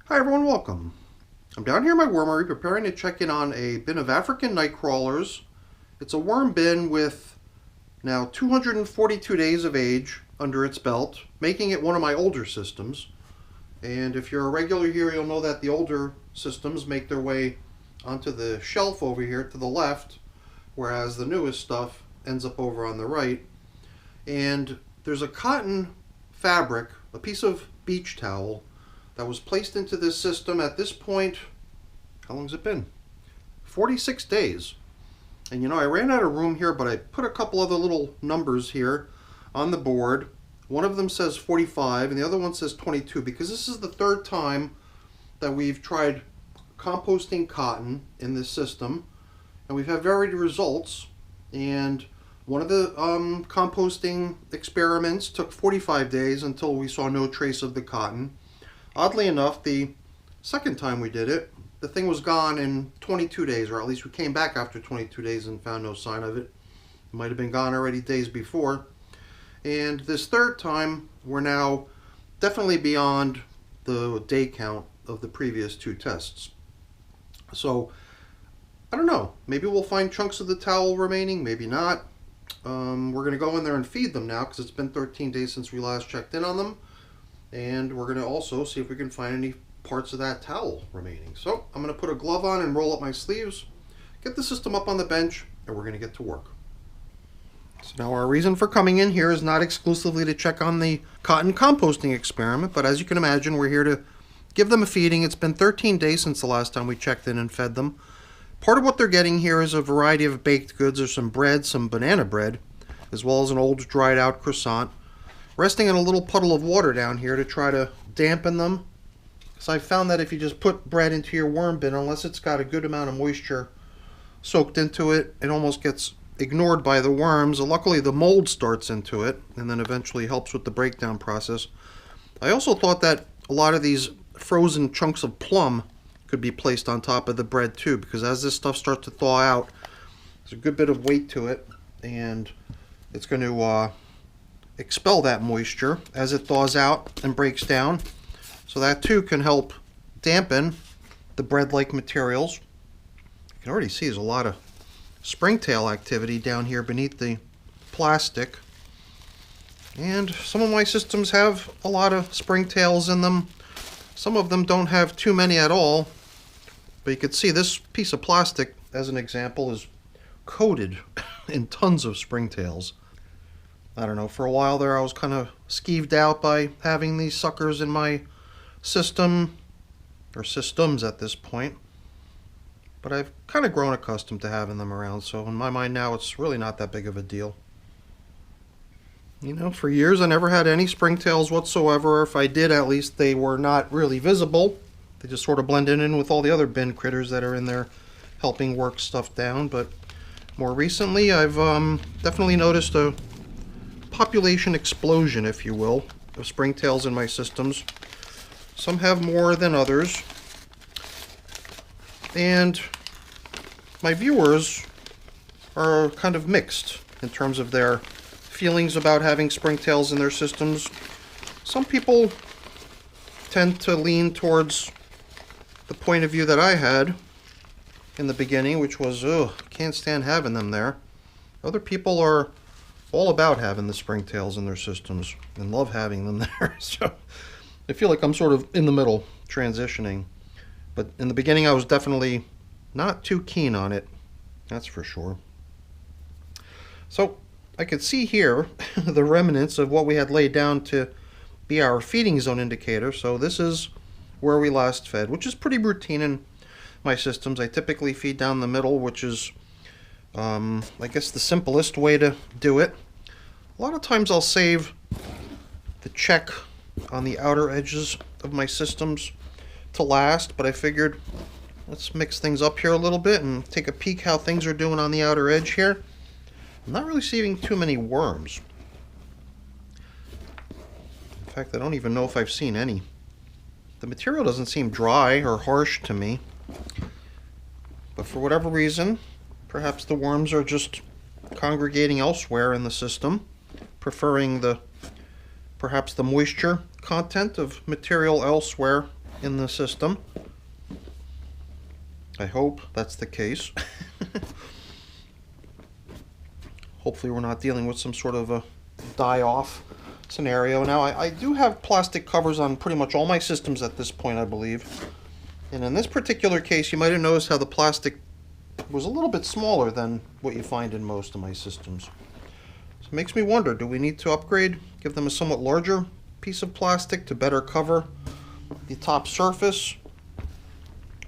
Hi everyone, welcome. I'm down here in my wormery preparing to check in on a bin of African nightcrawlers. It's a worm bin with now 242 days of age under its belt, making it one of my older systems. And if you're a regular here, you'll know that the older systems make their way onto the shelf over here to the left, whereas the newest stuff ends up over on the right. And there's a cotton fabric, a piece of beach towel, that was placed into this system at this point. How long has it been? 46 days. And you know, I ran out of room here, but I put a couple other little numbers here on the board. One of them says 45 and the other one says 22, because this is the third time that we've tried composting cotton in this system, and we've had varied results. And one of the composting experiments took 45 days until we saw no trace of the cotton. Oddly enough, the second time we did it, the thing was gone in 22 days, or at least we came back after 22 days and found no sign of it. It might have been gone already days before. And this third time, we're now definitely beyond the day count of the previous two tests. So, I don't know. Maybe we'll find chunks of the towel remaining, maybe not. We're going to go in there and feed them now because it's been 13 days since we last checked in on them. And we're going to also see if we can find any parts of that towel remaining. So I'm going to put a glove on and roll up my sleeves, get the system up on the bench, and we're going to get to work. So now our reason for coming in here is not exclusively to check on the cotton composting experiment, but as you can imagine, we're here to give them a feeding. It's been 13 days since the last time we checked in and fed them. Part of what they're getting here is a variety of baked goods. There's some bread, some banana bread, as well as an old dried out croissant, resting in a little puddle of water down here to try to dampen them. So I found that if you just put bread into your worm bin, unless it's got a good amount of moisture soaked into it, it almost gets ignored by the worms. Luckily the mold starts into it and then eventually helps with the breakdown process. I also thought that a lot of these frozen chunks of plum could be placed on top of the bread too, because as this stuff starts to thaw out, there's a good bit of weight to it, and it's going to expel that moisture as it thaws out and breaks down. So that too can help dampen the bread-like materials. You can already see there's a lot of springtail activity down here beneath the plastic. And some of my systems have a lot of springtails in them. Some of them don't have too many at all. But you can see this piece of plastic, as an example, is coated in tons of springtails. I don't know, for a while there I was kind of skeeved out by having these suckers in my system, or systems at this point. But I've kind of grown accustomed to having them around, so in my mind now it's really not that big of a deal. You know, for years I never had any springtails whatsoever. If I did, at least they were not really visible. They just sort of blended in with all the other bin critters that are in there helping work stuff down. But more recently I've definitely noticed a population explosion, if you will, of springtails in my systems. Some have more than others, and my viewers are kind of mixed in terms of their feelings about having springtails in their systems. Some people tend to lean towards the point of view that I had in the beginning, which was, can't stand having them there. Other people are all about having the springtails in their systems and love having them there. So I feel like I'm sort of in the middle, transitioning. But in the beginning I was definitely not too keen on it, that's for sure. So I could see here the remnants of what we had laid down to be our feeding zone indicator. So this is where we last fed, which is pretty routine in my systems. I typically feed down the middle, which is I guess the simplest way to do it. A lot of times I'll save the check on the outer edges of my systems to last, but I figured let's mix things up here a little bit and take a peek how things are doing on the outer edge here. I'm not really seeing too many worms. In fact, I don't even know if I've seen any. The material doesn't seem dry or harsh to me, but for whatever reason, perhaps the worms are just congregating elsewhere in the system, preferring perhaps the moisture content of material elsewhere in the system. I hope that's the case. Hopefully we're not dealing with some sort of a die-off scenario. Now, I do have plastic covers on pretty much all my systems at this point, I believe. And in this particular case, you might have noticed how the plastic was a little bit smaller than what you find in most of my systems. So it makes me wonder, do we need to upgrade, give them a somewhat larger piece of plastic to better cover the top surface,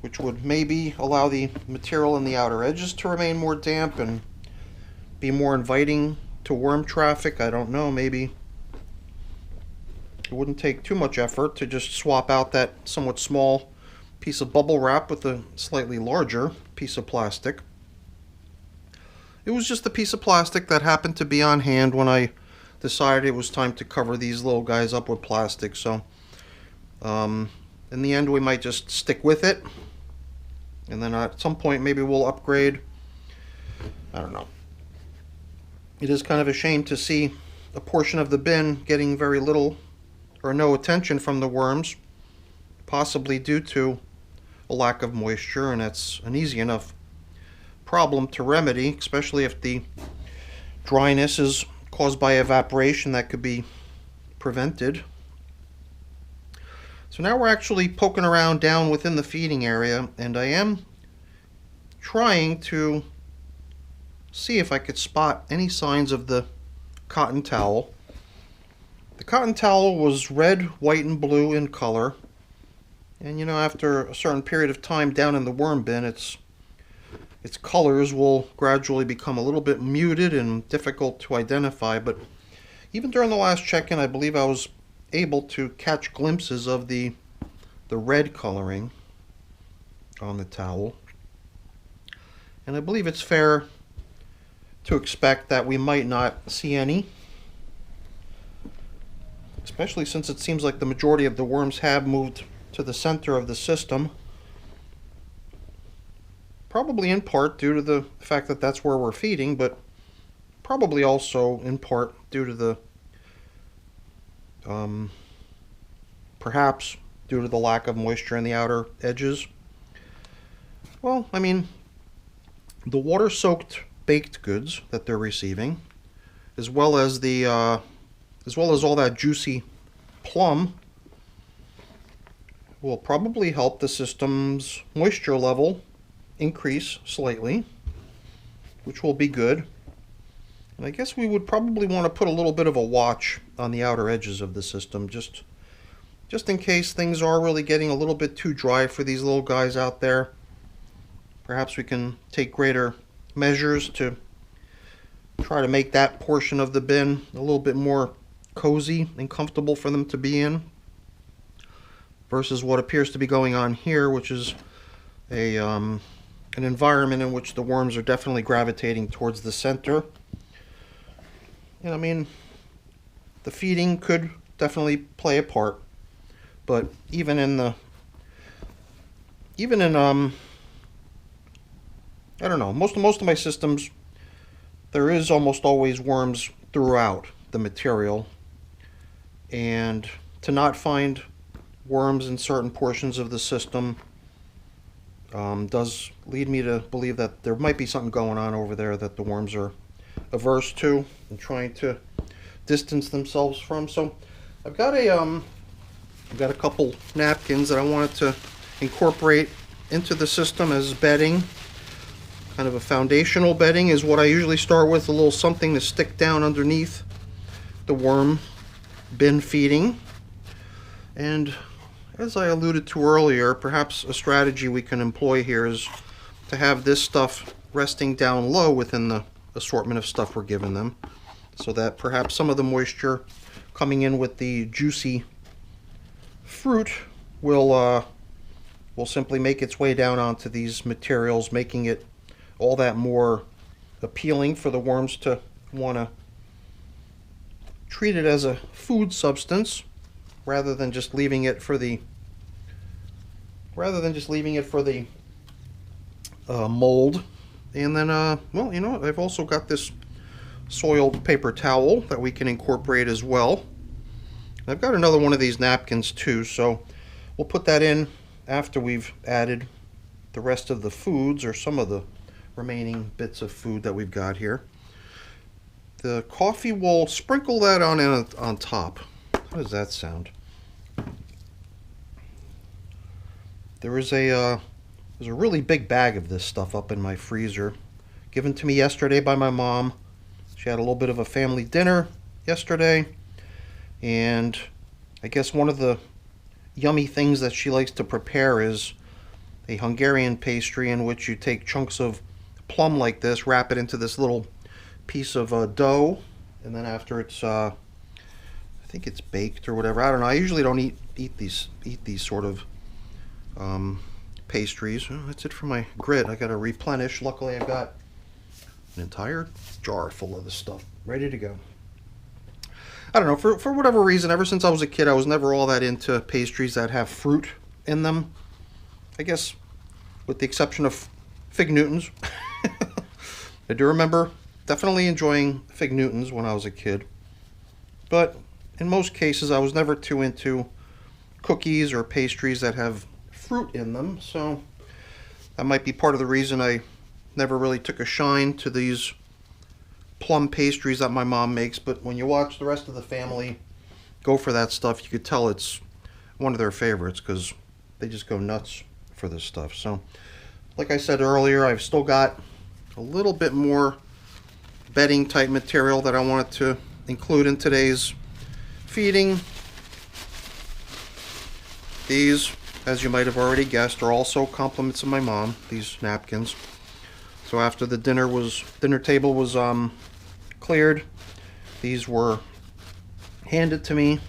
which would maybe allow the material in the outer edges to remain more damp and be more inviting to worm traffic? I don't know, maybe it wouldn't take too much effort to just swap out that somewhat small piece of bubble wrap with a slightly larger piece of plastic. It was just a piece of plastic that happened to be on hand when I decided it was time to cover these little guys up with plastic. So in the end, we might just stick with it, and then at some point maybe we'll upgrade. I don't know. It is kind of a shame to see a portion of the bin getting very little or no attention from the worms, possibly due to a lack of moisture, and that's an easy enough problem to remedy, especially if the dryness is caused by evaporation that could be prevented. So now we're actually poking around down within the feeding area, and I am trying to see if I could spot any signs of the cotton towel. The cotton towel was red, white, and blue in color, and you know, after a certain period of time down in the worm bin, its colors will gradually become a little bit muted and difficult to identify. But even during the last check-in, I believe I was able to catch glimpses of the red coloring on the towel, and I believe it's fair to expect that we might not see any, especially since it seems like the majority of the worms have moved to the center of the system, probably in part due to the fact that that's where we're feeding, but probably also in part due to the perhaps due to the lack of moisture in the outer edges. Well, I mean, the water-soaked baked goods that they're receiving, as well as all that juicy plum, will probably help the system's moisture level increase slightly, which will be good. And I guess we would probably want to put a little bit of a watch on the outer edges of the system, just in case things are really getting a little bit too dry for these little guys out there. Perhaps we can take greater measures to try to make that portion of the bin a little bit more cozy and comfortable for them to be in, versus what appears to be going on here, which is an environment in which the worms are definitely gravitating towards the center. And I mean, the feeding could definitely play a part, but even in I don't know, most of my systems, there is almost always worms throughout the material, and to not find worms in certain portions of the system does lead me to believe that there might be something going on over there that the worms are averse to and trying to distance themselves from. So I've got a couple napkins that I wanted to incorporate into the system as bedding. Kind of a foundational bedding is what I usually start with, a little something to stick down underneath the worm bin feeding. And as I alluded to earlier, perhaps a strategy we can employ here is to have this stuff resting down low within the assortment of stuff we're giving them, so that perhaps some of the moisture coming in with the juicy fruit will simply make its way down onto these materials, making it all that more appealing for the worms to want to treat it as a food substance rather than just leaving it for the mold. And then well, you know, I've also got this soiled paper towel that we can incorporate as well. I've got another one of these napkins too, so we'll put that in after we've added the rest of the foods, or some of the remaining bits of food that we've got here. The coffee, we'll sprinkle that on top. How does that sound? There's a really big bag of this stuff up in my freezer, given to me yesterday by my mom. She had a little bit of a family dinner yesterday, and I guess one of the yummy things that she likes to prepare is a Hungarian pastry in which you take chunks of plum like this, wrap it into this little piece of dough, and then after it's I think it's baked or whatever. I don't know. I usually don't eat these sort of pastries. Oh, that's it for my grit. I got to replenish. Luckily, I've got an entire jar full of this stuff ready to go. I don't know, for whatever reason, ever since I was a kid, I was never all that into pastries that have fruit in them. I guess with the exception of Fig Newtons. I do remember definitely enjoying Fig Newtons when I was a kid. But in most cases, I was never too into cookies or pastries that have fruit in them. So that might be part of the reason I never really took a shine to these plum pastries that my mom makes. But when you watch the rest of the family go for that stuff, you could tell it's one of their favorites because they just go nuts for this stuff. So like I said earlier, I've still got a little bit more bedding type material that I wanted to include in today's feeding. These, as you might have already guessed, are also compliments of my mom, these napkins. So after the dinner table was cleared, these were handed to me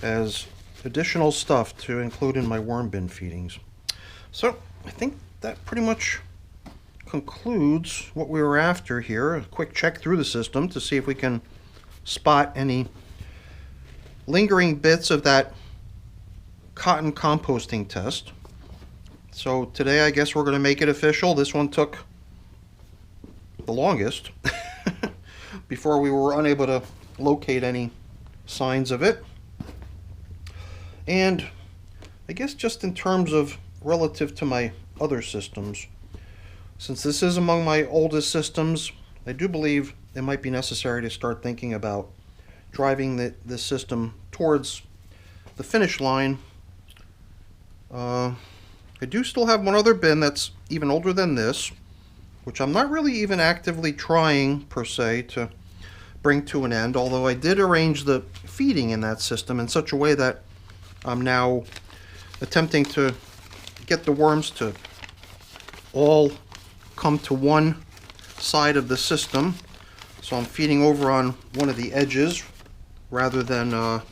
as additional stuff to include in my worm bin feedings. So I think that pretty much concludes what we were after here. A quick check through the system to see if we can spot any lingering bits of that cotton composting test. So today I guess we're going to make it official. This one took the longest before we were unable to locate any signs of it. And I guess just in terms of relative to my other systems, since this is among my oldest systems, I do believe it might be necessary to start thinking about driving this system towards the finish line. I do still have one other bin that's even older than this, which I'm not really even actively trying per se to bring to an end, although I did arrange the feeding in that system in such a way that I'm now attempting to get the worms to all come to one side of the system. So I'm feeding over on one of the edges rather than the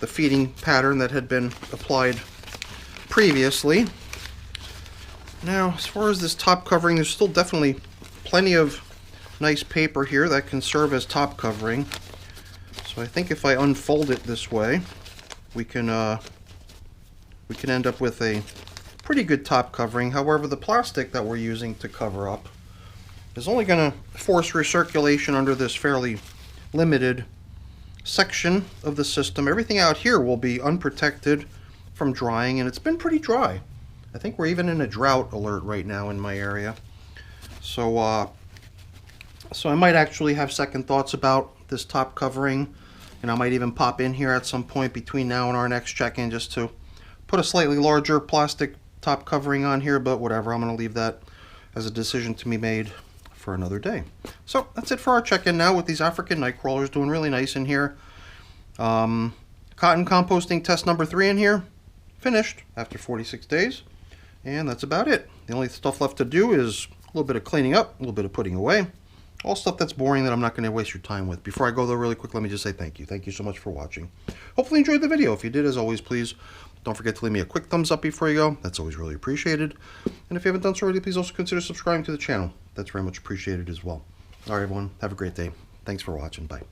feeding pattern that had been applied previously. Now, as far as this top covering, there's still definitely plenty of nice paper here that can serve as top covering. So I think if I unfold it this way, we can end up with a pretty good top covering. However, the plastic that we're using to cover up is only going to force recirculation under this fairly limited section of the system. Everything out here will be unprotected from drying, and it's been pretty dry. I think we're even in a drought alert right now in my area. So I might actually have second thoughts about this top covering, and I might even pop in here at some point between now and our next check-in just to put a slightly larger plastic top covering on here, but whatever, I'm going to leave that as a decision to be made for another day. So that's it for our check-in now with these African nightcrawlers, doing really nice in here. Cotton composting test number 3 in here, finished after 46 days, and that's about it. The only stuff left to do is a little bit of cleaning up, a little bit of putting away, all stuff that's boring that I'm not going to waste your time with. Before I go though, really quick, let me just say thank you. Thank you so much for watching. Hopefully you enjoyed the video. If you did, as always, please don't forget to leave me a quick thumbs up before you go. That's always really appreciated. And if you haven't done so already, please also consider subscribing to the channel. That's very much appreciated as well. All right, everyone. Have a great day. Thanks for watching. Bye.